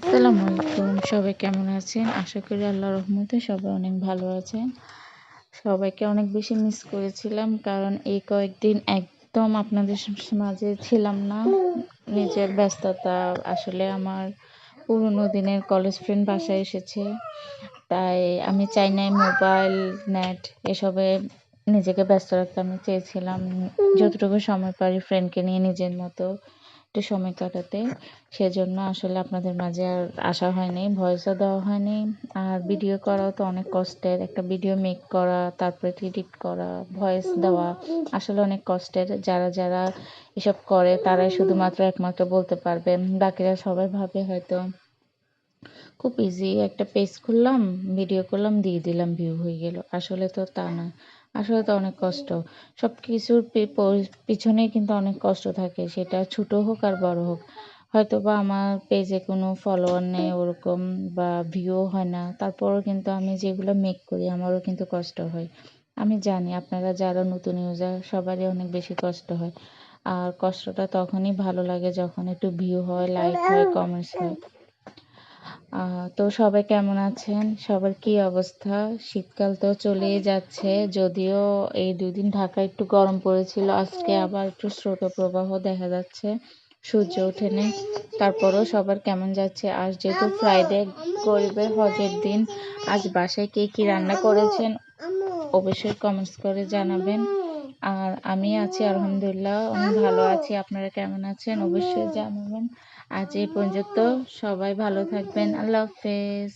আসসালামু আলাইকুম। সবাই কেমন আছেন? আশা করি আল্লাহর রহমতে সবাই অনেক ভালো আছেন। সবাইকে অনেক বেশি মিস করেছিলাম। কারণ এই কয়েকদিন একদম আপনাদের মাঝে ছিলাম না। নিজের ব্যস্ততা আসলে আমার পুরোনো দিনের কলেজ ফ্রেন্ড বাসায় এসেছে। তাই আমি চাই নাই মোবাইল, নেট এসবে নিজেকে ব্যস্ত রাখতে আমি চেয়েছিলাম। যতটুকু সময় পারি ফ্রেন্ডকে নিয়ে নিজের মতো একটু সময় কাটাতে। সেজন্য আসলে আপনাদের মাঝে আর আসা হয়নি, ভয়েসও দেওয়া হয়নি। আর ভিডিও করাও তো অনেক কষ্টের। একটা ভিডিও মেক করা, তারপরে এডিট করা, ভয়েস দেওয়া আসলে অনেক কষ্টের। যারা এসব করে তারাই শুধুমাত্র একমাত্র বলতে পারবে। বাকিরা সবাই ভাবে হয়তো খুব ইজি, একটা পেজ খুললাম, ভিডিও করলাম, দিয়ে দিলাম, ভিউ হয়ে গেল। আসলে তো তা না। আসলে তো অনেক কষ্ট। সব কিছুর পিছনেই কিন্তু অনেক কষ্ট থাকে, সেটা ছোট হোক আর বড় হোক। হয়তো বা আমার পেজে কোনো ফলোয়ার নেই ওরকম, বা ভিউ হয় না, তারপরও কিন্তু আমি যেগুলো মেক করি আমারও কিন্তু কষ্ট হয়। আমি জানি আপনারা যারা নতুন ইউজার সবারই অনেক বেশি কষ্ট হয়। আর কষ্টটা তখনই ভালো লাগে যখন একটু ভিউ হয়, লাইক হয়, কমেন্টস হয়। তো সবাই কেমন আছেন? সবার কি অবস্থা? শীতকাল তো চলেই যাচ্ছে। যদিও এই ২ দিন ঢাকায় একটু গরম পড়েছিল। আজকে আবার একটু স্রোতপ্রবাহ দেখা যাচ্ছে। সূর্য ওঠেনি। তারপরও সবার কেমন যাচ্ছে? আজ যেহেতু ফ্রাইডে, গরিবের হজের দিন। আজ বাসায় কে কি রান্না করেছেন অবশ্যই কমেন্টস করে জানাবেন। আর আমি আছি আলহামদুলিল্লাহ, অনেক ভালো আছি। আপনারা কেমন আছেন অবশ্যই জানাবেন। আজ এই পর্যন্ত। সবাই ভালো থাকবেন। আল্লাহ হাফেজ।